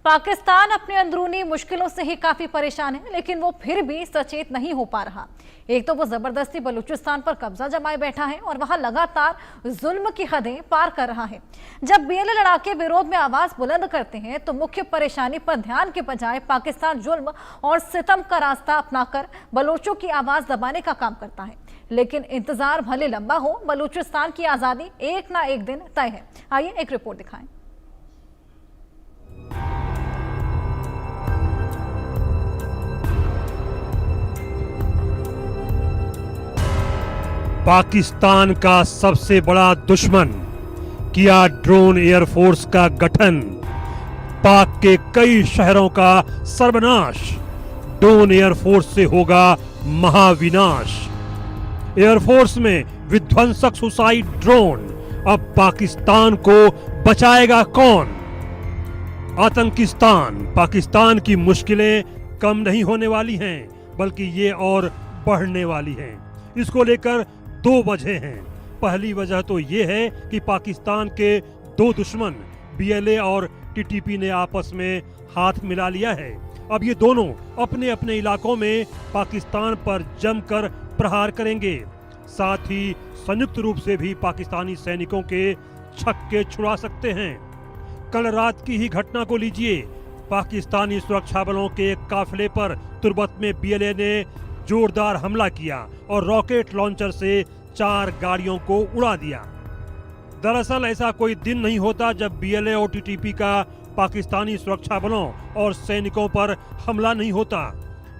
पाकिस्तान अपने अंदरूनी मुश्किलों से ही काफी परेशान है, लेकिन वो फिर भी सचेत नहीं हो पा रहा। एक तो वो जबरदस्ती बलूचिस्तान पर कब्जा जमाए बैठा है और वहां लगातार जुल्म की हदें पार कर रहा है। जब बीएलए लड़ाके विरोध में आवाज बुलंद करते हैं तो मुख्य परेशानी पर ध्यान के बजाय पाकिस्तान जुल्म और सितम का रास्ता अपनाकर बलोचों की आवाज दबाने का काम करता है। लेकिन इंतजार भले लंबा हो, बलूचिस्तान की आजादी एक ना एक दिन तय है। आइए एक रिपोर्ट दिखाएं। पाकिस्तान का सबसे बड़ा दुश्मन किया ड्रोन एयरफोर्स का गठन, पाक के कई शहरों का सर्वनाश, ड्रोन एयरफोर्स से होगा महाविनाश। एयरफोर्स में विध्वंसक सुसाइड ड्रोन, अब पाकिस्तान को बचाएगा कौन? आतंकिस्तान, पाकिस्तान की मुश्किलें कम नहीं होने वाली हैं, बल्कि ये और बढ़ने वाली हैं। इसको लेकर दो वजह हैं। पहली वजह तो ये है कि पाकिस्तान के दो दुश्मन बीएलए और टीटीपी ने आपस में हाथ मिला लिया है। अब ये दोनों अपने अपने इलाकों में पाकिस्तान पर जमकर प्रहार करेंगे। साथ ही संयुक्त रूप से भी पाकिस्तानी सैनिकों के छक्के छुड़ा सकते हैं। कल रात की ही घटना को लीजिए। पाकिस्तानी सुरक्षा बलों के एक काफिले पर तुर्बत में बीएलए ने जोरदार हमला किया और रॉकेट लॉन्चर से 4 गाड़ियों को उड़ा दिया। दरअसल ऐसा कोई दिन नहीं होता जब बीएलए और टीटीपी का पाकिस्तानी सुरक्षा बलों और सैनिकों पर हमला नहीं होता।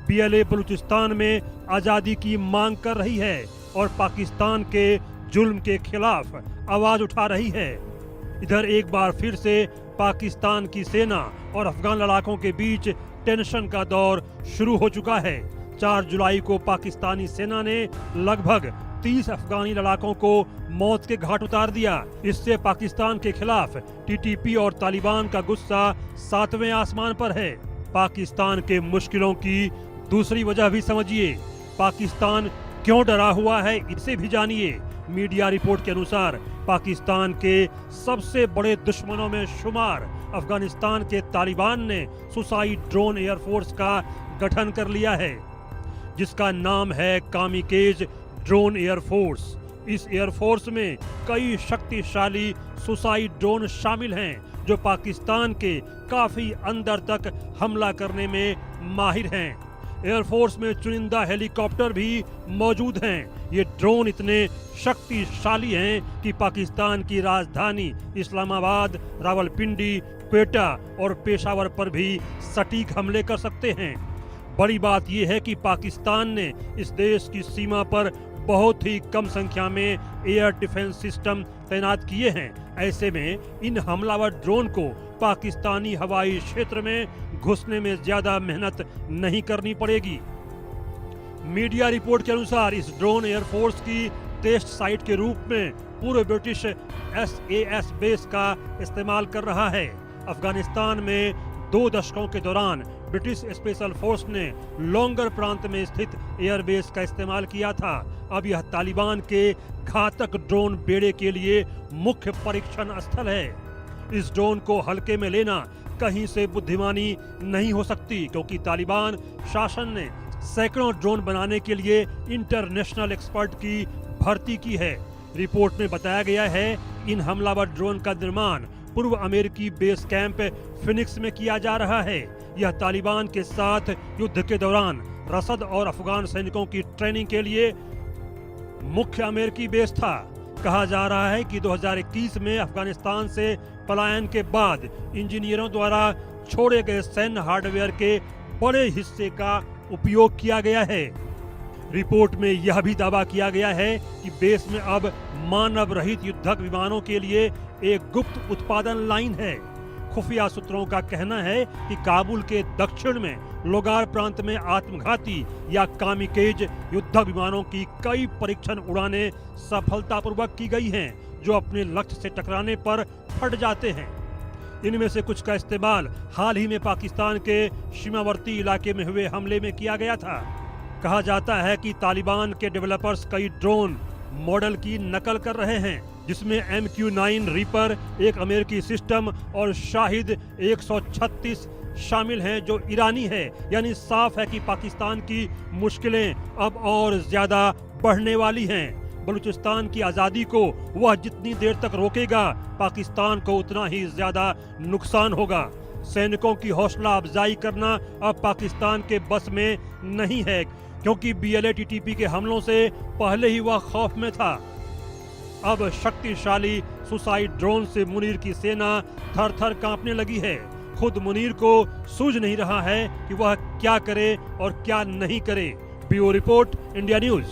बीएलए बलूचिस्तान में आजादी की मांग कर रही है और पाकिस्तान के जुल्म के खिलाफ आवाज उठा रही है। इधर एक बार फिर से पाकिस्तान की सेना और अफगान लड़ाकों के बीच टेंशन का दौर शुरू हो चुका है। 4 जुलाई को पाकिस्तानी सेना ने लगभग 30 अफगानी लड़ाकों को मौत के घाट उतार दिया। इससे पाकिस्तान के खिलाफ टीटीपी और तालिबान का गुस्सा 7वें आसमान पर है। पाकिस्तान के मुश्किलों की दूसरी वजह भी समझिए। पाकिस्तान क्यों डरा हुआ है, इसे भी जानिए। मीडिया रिपोर्ट के अनुसार पाकिस्तान के सबसे बड़े दुश्मनों में शुमार अफगानिस्तान के तालिबान ने सुसाइड ड्रोन एयरफोर्स का गठन कर लिया है, जिसका नाम है कामिकेज ड्रोन एयरफोर्स। इस एयरफोर्स में कई शक्तिशाली सुसाइड ड्रोन शामिल हैं जो पाकिस्तान के काफी अंदर तक हमला करने में माहिर हैं। एयरफोर्स में चुनिंदा हेलीकॉप्टर भी मौजूद हैं। ये ड्रोन इतने शक्तिशाली हैं कि पाकिस्तान की राजधानी इस्लामाबाद, रावलपिंडी, क्वेटा और पेशावर पर भी सटीक हमले कर सकते हैं। बड़ी बात यह है कि पाकिस्तान ने इस देश की सीमा पर बहुत ही कम संख्या में एयर डिफेंस सिस्टम तैनात किए हैं। ऐसे में इन हमलावर ड्रोन को पाकिस्तानी हवाई क्षेत्र में घुसने में ज्यादा मेहनत नहीं करनी पड़ेगी। मीडिया रिपोर्ट के अनुसार इस ड्रोन एयरफोर्स की टेस्ट साइट के रूप में पूर्व ब्रिटिश SAS बेस का इस्तेमाल कर रहा है। अफगानिस्तान में 2 दशकों के दौरान ब्रिटिश स्पेशल फोर्स ने लोंगर प्रांत में स्थित एयरबेस का इस्तेमाल किया था। अब यह तालिबान के घातक ड्रोन बेड़े के लिए मुख्य परीक्षण स्थल है। इस ड्रोन को हल्के में लेना कहीं से बुद्धिमानी नहीं हो सकती, क्योंकि तालिबान शासन ने सैकड़ों ड्रोन बनाने के लिए इंटरनेशनल एक्सपर्ट की भर्ती की है। रिपोर्ट में बताया गया है इन हमलावर ड्रोन का निर्माण पूर्व अमेरिकी बेस कैंप फिनिक्स में किया जा रहा है। यह तालिबान के साथ युद्ध के दौरान रसद और अफगान सैनिकों की ट्रेनिंग के लिए मुख्य अमेरिकी बेस था। कहा जा रहा है कि 2021 में अफगानिस्तान से पलायन के बाद इंजीनियरों द्वारा छोड़े गए सैन्य हार्डवेयर के बड़े हिस्से का उपयोग किया गया है। रिपोर्ट में यह भी दावा किया गया है कि बेस में अब मानव रहित युद्धक विमानों के लिए एक गुप्त उत्पादन लाइन है। खुफिया सूत्रों का कहना है कि काबुल के दक्षिण में लोगार प्रांत में आत्मघाती या कामिकेज युद्धक विमानों की कई परीक्षण उड़ानें सफलतापूर्वक की गई हैं, जो अपने लक्ष्य से टकराने पर फट जाते हैं। इनमें से कुछ का इस्तेमाल हाल ही में पाकिस्तान के सीमावर्ती इलाके में हुए हमले में किया गया था। कहा जाता है कि तालिबान के डेवलपर्स कई ड्रोन मॉडल की नकल कर रहे हैं। जिसमें MQ-9 रीपर, एक अमेरिकी सिस्टम और शाहिद 136 शामिल हैं जो ईरानी है। यानी साफ है कि पाकिस्तान की मुश्किलें अब और ज्यादा बढ़ने वाली हैं। बलूचिस्तान की आज़ादी को वह जितनी देर तक रोकेगा, पाकिस्तान को उतना ही ज्यादा नुकसान होगा। सैनिकों की हौसला अफजाई करना अब पाकिस्तान के बस में नहीं है, क्योंकि BLA-TTP के हमलों से पहले ही वह खौफ में था। अब शक्तिशाली सुसाइड ड्रोन से मुनीर की सेना थर-थर कांपने लगी है। खुद मुनीर को सूझ नहीं रहा है कि वह क्या करे और क्या नहीं करे। Bureau report, India news.